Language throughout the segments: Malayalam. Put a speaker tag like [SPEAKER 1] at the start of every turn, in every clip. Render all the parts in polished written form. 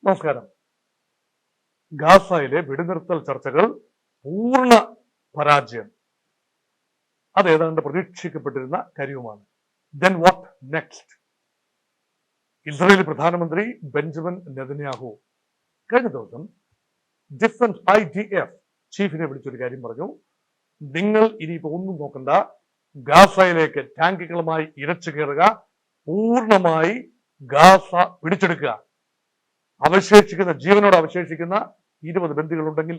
[SPEAKER 1] നമസ്കാരം. ഗാസയിലെ വെടിനിർത്തൽ ചർച്ചകൾ പൂർണ്ണ പരാജയം. അത് ഏതാണ്ട് പ്രതീക്ഷിക്കപ്പെട്ടിരുന്ന കാര്യവുമാണ്. Then what next? ഇസ്രായേൽ പ്രധാനമന്ത്രി ബെഞ്ചമിൻ നെതന്യാഹു കഴിഞ്ഞ ദിവസം ഡിഫൻസ് IDF ചീഫിനെ വിളിച്ചൊരു കാര്യം പറഞ്ഞു. നിങ്ങൾ ഇനിയിപ്പോൾ ഒന്നും നോക്കണ്ട, ഗാസയിലേക്ക് ടാങ്കുകളുമായി ഇരച്ചു കയറുക, പൂർണ്ണമായി ഗാസ പിടിച്ചെടുക്കുക. അവശേഷിക്കുന്ന ജീവനോട് അവശേഷിക്കുന്ന 20 ബന്ദികളുണ്ടെങ്കിൽ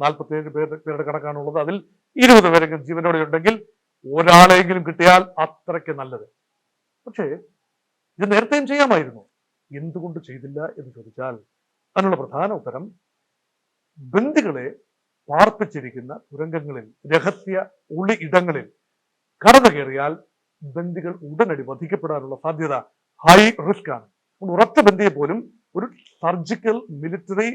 [SPEAKER 1] 47 പേരുടെ കണക്കാണുള്ളത്. അതിൽ 20 പേരെങ്കിലും ജീവനോടെ ഉണ്ടെങ്കിൽ ഒരാളെങ്കിലും കിട്ടിയാൽ അത്രയ്ക്ക് നല്ലത്. പക്ഷേ ഇത് നേരത്തെയും ചെയ്യാമായിരുന്നു. എന്തുകൊണ്ട് ചെയ്തില്ല എന്ന് ചോദിച്ചാൽ അതിനുള്ള പ്രധാന ഉത്തരം, ബന്ദികളെ പാർപ്പിച്ചിരിക്കുന്ന തുരങ്കങ്ങളിൽ, രഹസ്യ ഒളി ഇടങ്ങളിൽ കടന്നു കയറിയാൽ ബന്ദികൾ ഉടനടി വധിക്കപ്പെടാനുള്ള സാധ്യത ഹൈ റിസ്ക് ആണ്. ഉറച്ച ബന്ദിയെ പോലും ഒരു സർജിക്കൽ മിലിറ്ററി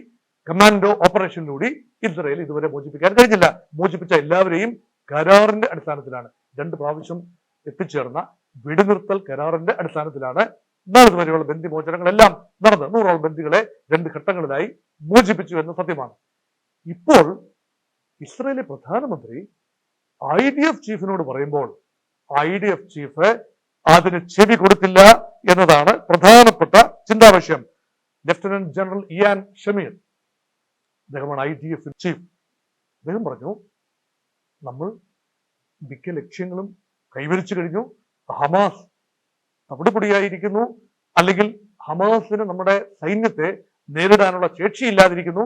[SPEAKER 1] കമാൻഡോ ഓപ്പറേഷനിലൂടെ ഇസ്രായേൽ ഇതുവരെ മോചിപ്പിക്കാൻ കഴിഞ്ഞില്ല. മോചിപ്പിച്ച എല്ലാവരെയും കരാറിന്റെ അടിസ്ഥാനത്തിലാണ്, 2 പ്രാവശ്യം എത്തിച്ചേർന്ന വെടിനിർത്തൽ കരാറിന്റെ അടിസ്ഥാനത്തിലാണ് ഇതുവരെയുള്ള ബന്ദി മോചനങ്ങളെല്ലാം നടന്നത്. 100ഓളം ബന്ദികളെ 2 ഘട്ടങ്ങളിലായി മോചിപ്പിച്ചു എന്ന സത്യമാണ്. ഇപ്പോൾ ഇസ്രായേലിലെ പ്രധാനമന്ത്രി IDF ചീഫിനോട് പറയുമ്പോൾ IDF ചീഫ് അതിന് ചെവി കൊടുത്തില്ല എന്നതാണ് പ്രധാനപ്പെട്ട ചിന്താവിഷയം. ലഫ്റ്റനന്റ് ജനറൽ ഇയാൻ ഷമീർ, അദ്ദേഹമാണ് IDF ചീഫ്. അദ്ദേഹം പറഞ്ഞു, നമ്മൾ മിക്ക ലക്ഷ്യങ്ങളും കൈവരിച്ചു കഴിഞ്ഞു. ഹമാസ് തവിടുപൊടിയായിരിക്കുന്നു, അല്ലെങ്കിൽ ഹമാസിന് നമ്മുടെ സൈന്യത്തെ നേരിടാനുള്ള ശേഷിയില്ലാതിരിക്കുന്നു.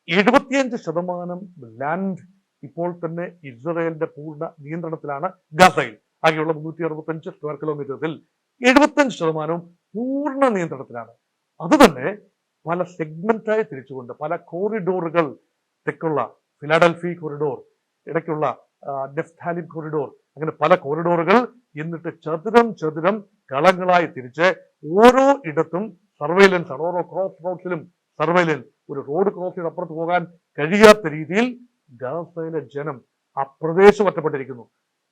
[SPEAKER 1] 75% ലാൻഡ് ഇപ്പോൾ തന്നെ ഇസ്രായേലിന്റെ പൂർണ്ണ നിയന്ത്രണത്തിലാണ് ഗാസയിൽ. ആകെയുള്ള 365 സ്ക്വയർ കിലോമീറ്ററിൽ 75% പൂർണ്ണ നിയന്ത്രണത്തിലാണ്. അതുതന്നെ പല സെഗ്മെന്റായി തിരിച്ചുകൊണ്ട്, പല കോറിഡോറുകൾ, തെക്കുള്ള ഫിലാഡൽഫി കോറിഡോർ, ഇടയ്ക്കുള്ള നെഫ്താലിം കോറിഡോർ, അങ്ങനെ പല കോറിഡോറുകൾ, എന്നിട്ട് ചതുരം കളങ്ങളായി തിരിച്ച് ഓരോ ഇടത്തും സർവൈലൻസ് ആണ്. ഓരോ ക്രോസ് റോഡ്സിലും സർവൈലൻസ്. ഒരു റോഡ് ക്രോസ് ചെയ്ത് അപ്പുറത്ത് പോകാൻ കഴിയാത്ത രീതിയിൽ ഗാസയിലെ ജനം ആ പ്രദേശം ഒറ്റപ്പെട്ടിരിക്കുന്നു.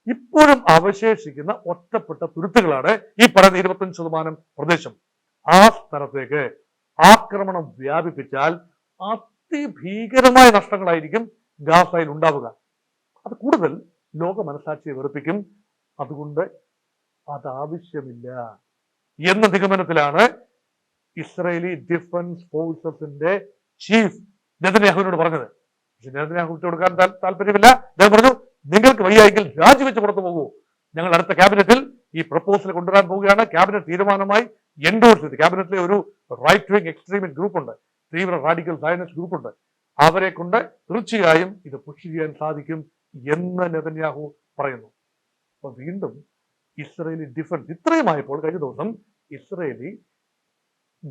[SPEAKER 1] ഇപ്പോഴും അവശേഷിക്കുന്ന ഒറ്റപ്പെട്ട തുരുത്തുകളാണ് ഈ പറയുന്ന 25% പ്രദേശം. ആ സ്ഥലത്തേക്ക് ആക്രമണം വ്യാപിപ്പിച്ചാൽ അതിഭീകരമായ നഷ്ടങ്ങളായിരിക്കും ഗാസയിൽ ഉണ്ടാവുക. അത് കൂടുതൽ ലോക മനസാക്ഷിയെ വെറുപ്പിക്കും. അതുകൊണ്ട് അതാവശ്യമില്ല എന്ന നിഗമനത്തിലാണ് ഇസ്രായേലി ഡിഫൻസ് ഫോഴ്സസിന്റെ ചീഫ് നെതന്യാഹുവിനോട് പറഞ്ഞത്. പക്ഷെ നെതന്യാഹു വിട്ടുകൊടുക്കാൻ താല്പര്യമില്ല. അദ്ദേഹം പറഞ്ഞു, നിങ്ങൾക്ക് വയ്യായെങ്കിൽ രാജിവെച്ച് പുറത്തു പോകൂ. ഞങ്ങൾ അടുത്ത ക്യാബിനറ്റിൽ ഈ പ്രപ്പോസൽ കൊണ്ടുവരാൻ പോവുകയാണ്. ക്യാബിനറ്റ് തീരുമാനമായി എൻഡോഴ്സ് ചെയ്ത്, ക്യാബിനറ്റിലെ ഒരു റൈറ്റ് വിങ് എക്സ്ട്രീമിസ്റ്റ് ഗ്രൂപ്പുണ്ട്, തീവ്ര റാഡിക്കൽ സയനിസ്റ്റ് ഗ്രൂപ്പുണ്ട്, അവരെ കൊണ്ട് തീർച്ചയായും ഇത് പുഷ് ചെയ്യാൻ സാധിക്കും എന്ന് നെതന്യാഹു പറയുന്നു. അപ്പൊ വീണ്ടും ഇസ്രായേലി ഡിഫൻസ് ഇത്രയുമായപ്പോൾ കഴിഞ്ഞ ദിവസം ഇസ്രായേലി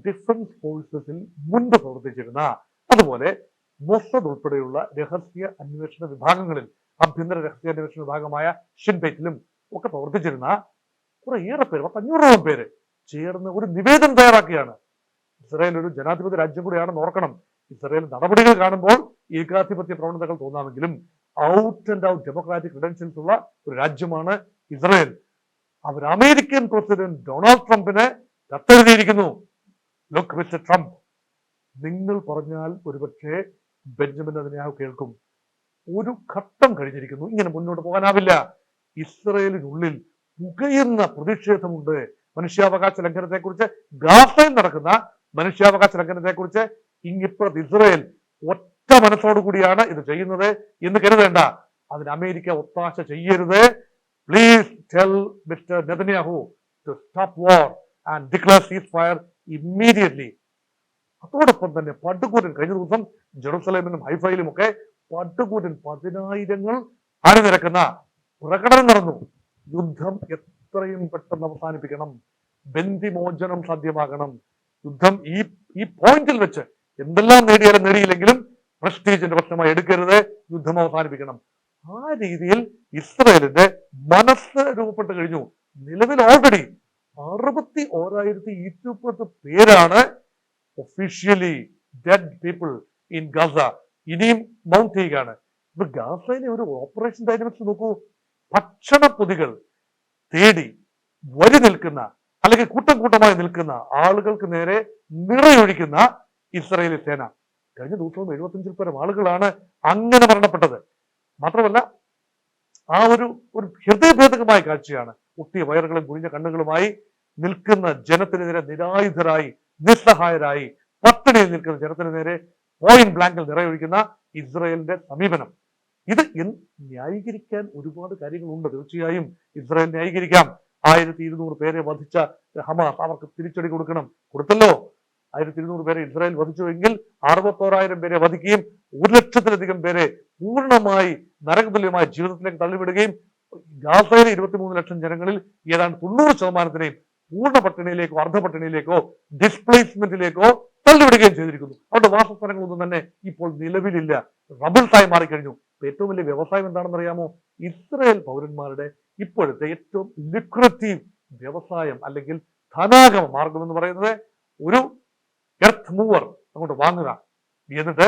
[SPEAKER 1] ഡിഫൻസ് ഫോഴ്സസിൽ മുൻപ് പ്രവർത്തിച്ചിരുന്ന, അതുപോലെ മൊസാദ് ഉൾപ്പെടെയുള്ള രഹസ്യ അന്വേഷണ വിഭാഗങ്ങളിൽ, ആഭ്യന്തര രഹസ്യ അന്വേഷണ വിഭാഗമായ ഷിൻബെറ്റിലും ഒക്കെ പ്രവർത്തിച്ചിരുന്ന കുറേയേറെ പേര്, 500ഓളം പേര് ചേർന്ന് ഒരു നിവേദനം തയ്യാറാക്കിയാണ്. ഇസ്രായേൽ ഒരു ജനാധിപത്യ രാജ്യം കൂടിയാണെന്ന് ഓർക്കണം. ഇസ്രായേൽ നടപടികൾ കാണുമ്പോൾ ഏകാധിപത്യ പ്രവണതകൾ തോന്നാമെങ്കിലും out and out democratic credentials ഉള്ള ഒരു രാജ്യമാണ് ഇസ്രായേൽ. അവർ അമേരിക്കൻ പ്രസിഡന്റ് ഡൊണാൾഡ് ട്രംപിന് കത്തെഴുതിയിരിക്കുന്നു. ലുക്ക് മിസ്റ്റർ ട്രംപ്, നിങ്ങൾ പറഞ്ഞാൽ ഒരുപക്ഷെ ബെഞ്ചമിൻ നെതന്യാഹു കേൾക്കും. ഒരു ഘട്ടം കഴിഞ്ഞിരിക്കുന്നു, ഇങ്ങനെ മുന്നോട്ട് പോകാനാവില്ല. ഇസ്രായേലിനുള്ളിൽ പുകയുന്ന പ്രതിഷേധമുണ്ട്. മനുഷ്യാവകാശ ലംഘനത്തെക്കുറിച്ച്, ഗാസയിൽ നടക്കുന്ന മനുഷ്യാവകാശ ലംഘനത്തെക്കുറിച്ച് ഇങ്ങിപ്പുറത്ത് ഇസ്രായേൽ ഒറ്റ മനസ്സോടുകൂടിയാണ് ഇത് ചെയ്യുന്നത് എന്ന് കരുതേണ്ട. അതിന് അമേരിക്ക ഒത്താശ ചെയ്യരുത്. Please tell mister Netanyahu to stop war and declare cease fire immediately. അതോടൊപ്പം തന്നെ പടുകൂറ്റൻ, കഴിഞ്ഞ ദിവസം ജെറുസലേമിലും ഹൈഫയിലും ഒക്കെ പടുകൂറ്റൻ 10,000 അണിനിരക്കുന്ന പ്രകടനം നടന്നു. യുദ്ധം എത്രയും പെട്ടെന്ന് അവസാനിപ്പിക്കണം, ബന്ദിമോചനം സാധ്യമാകണം. യുദ്ധം ഈ പോയിന്റിൽ വെച്ച് എന്തെല്ലാം നേടിയാലും നേടിയില്ലെങ്കിലും പ്രസ്റ്റീജിന്റെ പ്രശ്നമായി എടുക്കരുത്, യുദ്ധം അവസാനിപ്പിക്കണം. ആ രീതിയിൽ ഇസ്രായേലിന്റെ മനസ്സ് രൂപപ്പെട്ട് കഴിഞ്ഞു. നിലവിൽ ഓൾറെഡി 61,220 പേരാണ് officially dead people in Gaza. ഇനിയും മൗണ്ട് ചെയ്യുകയാണ്. ഇപ്പൊ ഗാസയിലെ ഒരു ഓപ്പറേഷൻ ഡൈനാമിക്സ് നോക്കൂ. ഭക്ഷണ പൊതികൾ തേടി വരി നിൽക്കുന്ന, അല്ലെങ്കിൽ കൂട്ടമായി നിൽക്കുന്ന ആളുകൾക്ക് നേരെ നിറയൊഴിക്കുന്ന ഇസ്രായേലി സേന. കഴിഞ്ഞ ദിവസവും 75 പരം ആളുകളാണ് അങ്ങനെ മരണപ്പെട്ടത്. മാത്രമല്ല ആ ഒരു ഹൃദയഭേദകമായ കാഴ്ചയാണ്. ഒട്ടിയ വയറുകളും കുഴിഞ്ഞ കണ്ണുകളുമായി നിൽക്കുന്ന ജനത്തിനെതിരെ നിരായുധരായി നിസ്സഹായരായി പട്ടിണിയിൽ നിൽക്കുന്ന ജനത്തിന് നേരെ പോയിന്റ് ബ്ലാങ്കിൽ നിറയൊഴിക്കുന്ന ഇസ്രായേലിന്റെ സമീപനം. ഇത് ന്യായീകരിക്കാൻ ഒരുപാട് കാര്യങ്ങളുണ്ട്. തീർച്ചയായും ഇസ്രായേൽ ന്യായീകരിക്കാം. 1200 പേരെ വധിച്ച ഹമാസ് അവർക്ക് തിരിച്ചടി കൊടുത്തല്ലോ. 1200 പേരെ ഇസ്രായേൽ വധിച്ചുവെങ്കിൽ 61,000 പേരെ വധിക്കുകയും 1,00,000-ലധികം പേരെ പൂർണ്ണമായി നരകതുല്യമായ ജീവിതത്തിലേക്ക് തള്ളിവിടുകയും ഗാസയിലെ 23 ലക്ഷം ജനങ്ങളിൽ ഏതാണ്ട് 90% പൂർണ്ണ പട്ടിണിയിലേക്കോ അർദ്ധ പട്ടിണിയിലേക്കോ ഡിസ്പ്ലേസ്മെന്റിലേക്കോ തള്ളിവിടുകയും ചെയ്തിരിക്കുന്നു. അവരുടെ വാസസ്ഥലങ്ങളൊന്നും തന്നെ ഇപ്പോൾ നിലവിലില്ല, റബിൾസായി മാറിക്കഴിഞ്ഞു. ഏറ്റവും വലിയ വ്യവസായം എന്താണെന്ന് അറിയാമോ? ഇസ്രായേൽ പൗരന്മാരുടെ ഇപ്പോഴത്തെ ഏറ്റവും ലുക്രറ്റീവ് വ്യവസായം അല്ലെങ്കിൽ ധനാഗമ മാർഗം എന്ന് പറയുന്നത് ഒരു എർത്ത് മൂവർ അങ്ങോട്ട് വാങ്ങുക, എന്നിട്ട്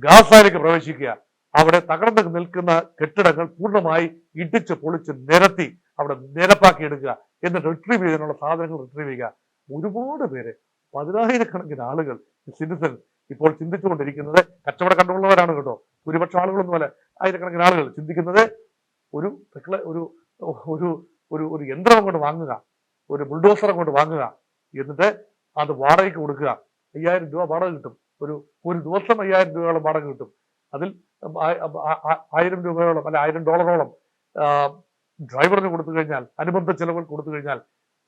[SPEAKER 1] ഗാസയിലേക്ക് പ്രവേശിക്കുക, അവിടെ തകർന്ന് നിൽക്കുന്ന കെട്ടിടങ്ങൾ പൂർണ്ണമായി ഇടിച്ച് പൊളിച്ച് നിരത്തി അവിടെ നിരപ്പാക്കി എടുക്കുക, എന്നിട്ട് റിട്രീവ് ചെയ്യാനുള്ള സാധനങ്ങൾ റിട്രീവ് ചെയ്യുക. ഒരുപാട് പേര്, 10,000-കണക്കിന് ആളുകൾ, സിറ്റിസൺസ് ഇപ്പോൾ ചിന്തിച്ചുകൊണ്ടിരിക്കുന്നത്, കച്ചവട കണ്ടുള്ളവരാണ് കേട്ടോ, ഭൂരിപക്ഷം ആളുകളൊന്നുമല്ല, ആയിരക്കണക്കിന് ആളുകൾ ചിന്തിക്കുന്നത് ഒരു ഒരു ഒരു യന്ത്രം കൊണ്ട് വാങ്ങുക, ഒരു ബുൾഡോസർ കൊണ്ട് വാങ്ങുക, എന്നിട്ട് അത് വാടകയ്ക്ക് കൊടുക്കുക. 5,000 രൂപ വാടക കിട്ടും. ഒരു ദിവസം 5,000 രൂപയോളം വാടക കിട്ടും. അതിൽ 1,000 രൂപയോളം അല്ല $1,000 ഡ്രൈവറിന് കൊടുത്തു കഴിഞ്ഞാൽ, അനുബന്ധ ചെലവുകൾ കൊടുത്തു കഴിഞ്ഞാൽ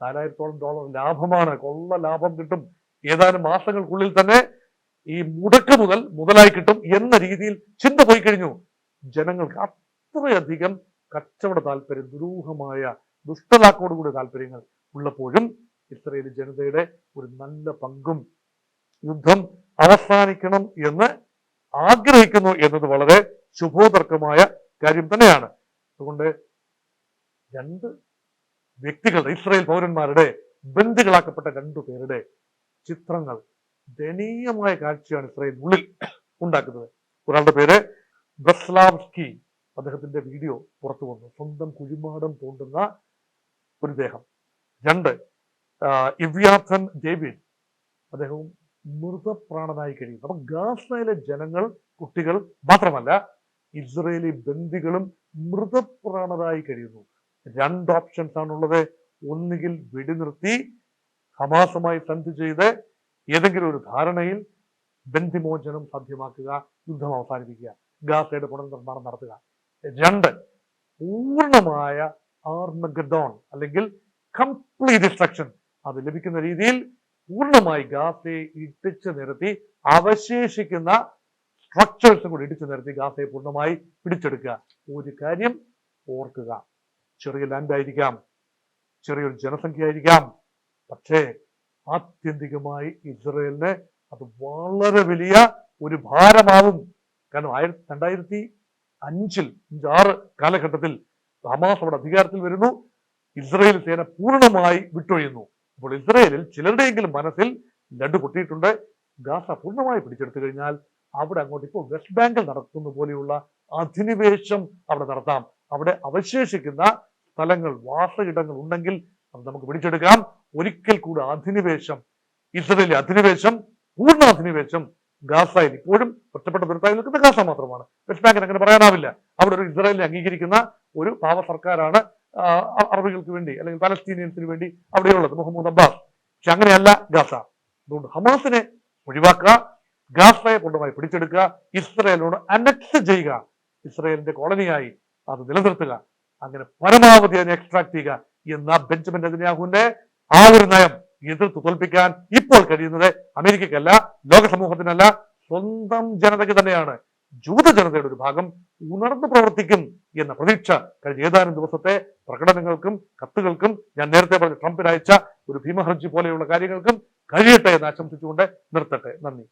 [SPEAKER 1] $4,000 ലാഭമാണ്. കൊള്ള ലാഭം കിട്ടും. ഏതാനും മാസങ്ങൾക്കുള്ളിൽ തന്നെ ഈ മുടക്ക് മുതലായി കിട്ടും എന്ന രീതിയിൽ ചിന്ത പോയി കഴിഞ്ഞു. ജനങ്ങൾക്ക് അത്രയധികം കച്ചവട താല്പര്യം, ദുരൂഹമായ ദുഷ്ടലാക്കോടുകൂടി താല്പര്യങ്ങൾ ഉള്ളപ്പോഴും ഇസ്രായേലി ജനതയുടെ ഒരു നല്ല പങ്കും യുദ്ധം അവസാനിക്കണം എന്ന് ആഗ്രഹിക്കുന്നു എന്നത് വളരെ ശുഭോദർക്കമായ കാര്യം തന്നെയാണ്. അതുകൊണ്ട് രണ്ട് വ്യക്തികളുടെ, ഇസ്രായേൽ പൗരന്മാരുടെ, ബന്ദികളാക്കപ്പെട്ട 2 പേരുടെ ചിത്രങ്ങൾ, ദയനീയമായ കാഴ്ചയാണ് ഇസ്രായേലിനുള്ളിൽ ഉണ്ടാക്കുന്നത്. ഒരാളുടെ പേര് ബ്രസ്ലാവ്സ്കി. അദ്ദേഹത്തിന്റെ വീഡിയോ പുറത്തു വന്നു. സ്വന്തം കുഴിമാടം തോണ്ടുന്ന ഒരു ദേഹം. 2 ഇവ്യാഥൻ ഡേവിഡ്, അദ്ദേഹവും മൃതപ്രാണനായി കഴിയുന്നു. അപ്പൊ ഗാസയിലെ ജനങ്ങൾ, കുട്ടികൾ മാത്രമല്ല, ഇസ്രയേലി ബന്ദികളും മൃതപ്രാണരായി കഴിയുന്നു. 2 ഓപ്ഷൻസ് ആണുള്ളത്. ഒന്നുകിൽ വെടിനിർത്തി ഹമാസുമായി സന്ധി ചെയ്ത് ഏതെങ്കിലും ഒരു ധാരണയിൽ ബന്ദിമോചനം സാധ്യമാക്കുക, യുദ്ധം അവസാനിപ്പിക്കുക, ഗാസയുടെ പുനർനിർമ്മാണം നടത്തുക. 2 പൂർണ്ണമായ ആർമഗഡോൺ അല്ലെങ്കിൽ കംപ്ലീറ്റ് ഡിസ്ട്രക്ഷൻ, അത് ലഭിക്കുന്ന രീതിയിൽ പൂർണ്ണമായി ഗാസയെ ഇടിച്ചു നിരത്തി അവശേഷിക്കുന്ന സ്ട്രക്ചേഴ്സും കൂടി ഇടിച്ചു നിരത്തി ഗാസയെ പൂർണ്ണമായി പിടിച്ചെടുക്കുക. ഒരു കാര്യം ഓർക്കുക, ചെറിയ ലാൻഡ് ആയിരിക്കാം, ചെറിയൊരു ജനസംഖ്യ ആയിരിക്കാം, പക്ഷേ ആത്യന്തികമായി ഇസ്രയേലിന് അത് വളരെ വലിയ ഒരു ഭാരമാവും. കാരണം 2005-6 കാലഘട്ടത്തിൽ ഹമാസ് അവിടെ അധികാരത്തിൽ വരുന്നു, ഇസ്രയേൽ സേന പൂർണ്ണമായി വിട്ടൊഴിയുന്നു. അപ്പോൾ ഇസ്രയേലിൽ ചിലരുടെയെങ്കിലും മനസ്സിൽ ലഡു പൊട്ടിയിട്ടുണ്ട്. ഗാസ പൂർണ്ണമായി പിടിച്ചെടുത്തു കഴിഞ്ഞാൽ അവിടെ അങ്ങോട്ട് ഇപ്പോൾ വെസ്റ്റ് ബാങ്കിൽ നടത്തുന്ന പോലെയുള്ള അധിനിവേശം അവിടെ നടത്താം. അവിടെ അവശേഷിക്കുന്ന സ്ഥലങ്ങൾ, വാസയിടങ്ങൾ ഉണ്ടെങ്കിൽ അത് നമുക്ക് പിടിച്ചെടുക്കാം. ഒരിക്കൽ കൂടെ അധിനിവേശം, ഇസ്രയേലി അധിനിവേശം, പൂർണ്ണ അധിനിവേശം ഗാസയിൽ ഇപ്പോഴും ഒറ്റപ്പെട്ട ദുരിതമായി നിൽക്കുന്ന ഗാസ മാത്രമാണ്. വെസ്റ്റ് ബാങ്കിന് അങ്ങനെ പറയാനാവില്ല. അവിടെ ഒരു ഇസ്രായേലിനെ അംഗീകരിക്കുന്ന ഒരു പാവ സർക്കാരാണ് അറബികൾക്ക് വേണ്ടി അല്ലെങ്കിൽ പാലസ്തീനിയൻസിന് വേണ്ടി അവിടെയുള്ളത്, മുഹമ്മദ് അബ്ബാസ്. പക്ഷെ അങ്ങനെയല്ല ഗാസ. അതുകൊണ്ട് ഹമാസിനെ ഒഴിവാക്കുക, ഗാസയെ പൂർണ്ണമായി പിടിച്ചെടുക്കുക, ഇസ്രയേലിനോട് അനക്സ് ചെയ്യുക, ഇസ്രയേലിന്റെ കോളനിയായി അത് നിലനിർത്തുക, അങ്ങനെ പരമാവധി അതിനെ എക്സ്ട്രാക്ട് ചെയ്യുക എന്ന ബെഞ്ചമിൻ നെതന്യാഹുവിന്റെ ആ ഒരു നയം എതിർത്ത് തോൽപ്പിക്കാൻ ഇപ്പോൾ കഴിയുന്നത് അമേരിക്കയ്ക്കല്ല, ലോക സമൂഹത്തിനല്ല, സ്വന്തം ജനതയ്ക്ക് തന്നെയാണ്. ജൂത ജനതയുടെ ഒരു ഭാഗം ഉണർന്നു പ്രവർത്തിക്കും എന്ന പ്രതീക്ഷ കഴിഞ്ഞ ഏതാനും ദിവസത്തെ പ്രകടനങ്ങൾക്കും കത്തുകൾക്കും, ഞാൻ നേരത്തെ പറഞ്ഞ ട്രംപിന് അയച്ച ഒരു ഭീമഹർജി പോലെയുള്ള കാര്യങ്ങൾക്കും കഴിയട്ടെ എന്ന് ആശംസിച്ചുകൊണ്ട് നിർത്തട്ടെ. നന്ദി.